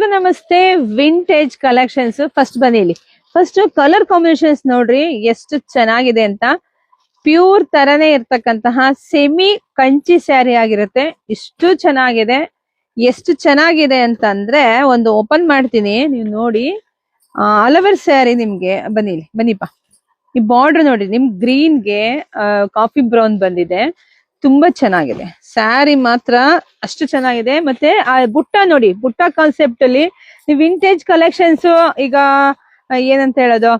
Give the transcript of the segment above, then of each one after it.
ನಮಸ್ತೆ. Vintage collections first ಬನ್ನಿ. ಇಲ್ಲಿ ಫಸ್ಟ್ ಕಲರ್ ಕಾಂಬಿನೇಷನ್ಸ್ ನೋಡ್ರಿ ಎಷ್ಟು ಚೆನ್ನಾಗಿದೆ ಅಂತ. ಪ್ಯೂರ್ ತರನೇ ಇರ್ತಕ್ಕಂತಹ ಸೆಮಿ ಕಂಚಿ ಸ್ಯಾರಿ ಆಗಿರುತ್ತೆ. ಇಷ್ಟು ಚೆನ್ನಾಗಿದೆ. ಎಷ್ಟು ಚೆನ್ನಾಗಿದೆ ಅಂತ ಅಂದ್ರೆ ಒಂದು ಓಪನ್ ಮಾಡ್ತೀನಿ, ನೀವು ನೋಡಿ. ಆಲ್ ಓವರ್ ಸ್ಯಾರಿ ನಿಮ್ಗೆ ಬನ್ನಿಪ್ಪ. ಈ ಬಾರ್ಡರ್ ನೋಡಿ, ನಿಮ್ ಗ್ರೀನ್ಗೆ ಕಾಫಿ ಬ್ರೌನ್ ಬಂದಿದೆ. ತುಂಬಾ ಚೆನ್ನಾಗಿದೆ ಸ್ಯಾರಿ, ಮಾತ್ರ ಅಷ್ಟು ಚೆನ್ನಾಗಿದೆ. ಮತ್ತೆ ಆ ಬುಟ್ಟ ನೋಡಿ, ಬುಟ್ಟ ಕಾನ್ಸೆಪ್ಟ್ ಅಲ್ಲಿ ವಿಂಟೇಜ್ ಕಲೆಕ್ಷನ್ಸ್ ಈಗ ಏನಂತ ಹೇಳೋದು,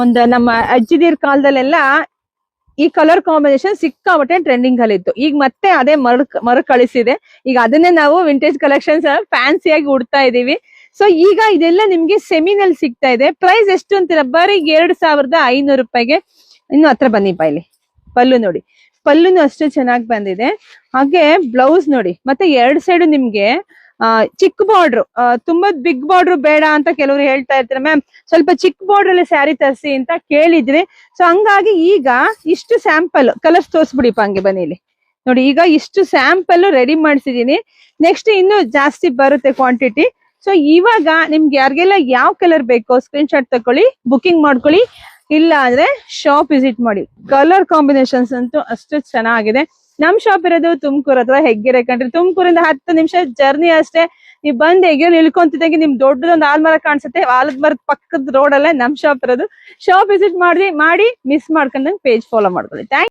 ಒಂದು ನಮ್ಮ ಅಜ್ಜಿದಿರ್ ಕಾಲದಲ್ಲೆಲ್ಲ ಈ ಕಲರ್ ಕಾಂಬಿನೇಷನ್ ಸಿಕ್ಕಾಬಟ್ಟೆ ಟ್ರೆಂಡಿಂಗ್ ಅಲ್ಲಿ ಇತ್ತು. ಈಗ ಮತ್ತೆ ಅದೇ ಮರು ಕಳಿಸಿದೆ. ಈಗ ಅದನ್ನೇ ನಾವು ವಿಂಟೇಜ್ ಕಲೆಕ್ಷನ್ಸ್ ಫ್ಯಾನ್ಸಿಯಾಗಿ ಉಡ್ತಾ ಇದೀವಿ. ಸೊ ಈಗ ಇದೆಲ್ಲ ನಿಮ್ಗೆ ಸೆಮಿನಲ್ಲಿ ಸಿಗ್ತಾ ಇದೆ. ಪ್ರೈಸ್ ಎಷ್ಟು ಅಂತೀರ? ಬರೀ 2500 ರೂಪಾಯಿಗೆ. ಇನ್ನು ಹತ್ರ ಬನ್ನಿಪ್ಪ. ಇಲ್ಲಿ ಪಲ್ಲು ನೋಡಿ, ಪಲ್ಲುನು ಅಷ್ಟೇ ಚೆನ್ನಾಗಿ ಬಂದಿದೆ. ಹಾಗೆ ಬ್ಲೌಸ್ ನೋಡಿ, ಮತ್ತೆ ಎರಡ್ ಸೈಡ್ ನಿಮ್ಗೆ ಚಿಕ್ಕ ಬಾರ್ಡ್ರು, ತುಂಬಾ ಬಿಗ್ ಬಾರ್ಡ್ರು ಬೇಡ ಅಂತ ಕೆಲವರು ಹೇಳ್ತಾ ಇರ್ತಾರೆ. ಮ್ಯಾಮ್ ಸ್ವಲ್ಪ ಚಿಕ್ಕ ಬಾರ್ಡರ್ ಅಲ್ಲಿ ಸ್ಯಾರಿ ತರಿಸಿ ಅಂತ ಕೇಳಿದ್ರಿ. ಸೊ ಹಂಗಾಗಿ ಈಗ ಇಷ್ಟು ಸ್ಯಾಂಪಲ್ ಕಲರ್ಸ್ ತೋರಿಸ್ಬಿಡಿಪ್ಪ. ಹಂಗೆ ಬನ್ನಿ ಇಲ್ಲಿ ನೋಡಿ, ಈಗ ಇಷ್ಟು ಸ್ಯಾಂಪಲ್ ರೆಡಿ ಮಾಡಿಸಿದೀನಿ. ನೆಕ್ಸ್ಟ್ ಇನ್ನು ಜಾಸ್ತಿ ಬರುತ್ತೆ ಕ್ವಾಂಟಿಟಿ. ಸೊ ಇವಾಗ ನಿಮ್ಗೆ ಯಾರಿಗೆಲ್ಲ ಯಾವ ಕಲರ್ ಬೇಕೋ ಸ್ಕ್ರೀನ್ ಶಾಟ್ ತಕೊಳ್ಳಿ, ಬುಕಿಂಗ್ ಮಾಡ್ಕೊಳ್ಳಿ. ಇಲ್ಲ ಅಂದ್ರೆ ಶಾಪ್ ವಿಸಿಟ್ ಮಾಡಿ. ಕಲರ್ ಕಾಂಬಿನೇಷನ್ಸ್ ಅಂತೂ ಅಷ್ಟು ಚೆನ್ನಾಗಿದೆ. ನಮ್ ಶಾಪ್ ಇರೋದು ತುಮಕೂರು ಅಥವಾ ಹೆಗ್ಗೆರೆ ಕಂಡ್ರಿ. ತುಮಕೂರಿಂದ 10 ನಿಮಿಷ ಜರ್ನಿ ಅಷ್ಟೇ. ನೀವು ಬಂದ್ ಹೆಗ್ಗೆರೆ ಇಳ್ಕೊಂತಿದ್ದಂಗೆ ನಿಮ್ ದೊಡ್ಡದೊಂದು ಆಲ್ಮರ ಕಾಣಿಸುತ್ತೆ. ಆಲದ ಮರದ ಪಕ್ಕದ ರೋಡ್ ಅಲ್ಲೇ ನಮ್ ಶಾಪ್ ಇರೋದು. ಶಾಪ್ ವಿಸಿಟ್ ಮಾಡಿ ಮಿಸ್ ಮಾಡ್ಕೊಂಡಂಗೆ ಪೇಜ್ ಫಾಲೋ ಮಾಡ್ಕೊಳ್ಳಿ. ಥ್ಯಾಂಕ್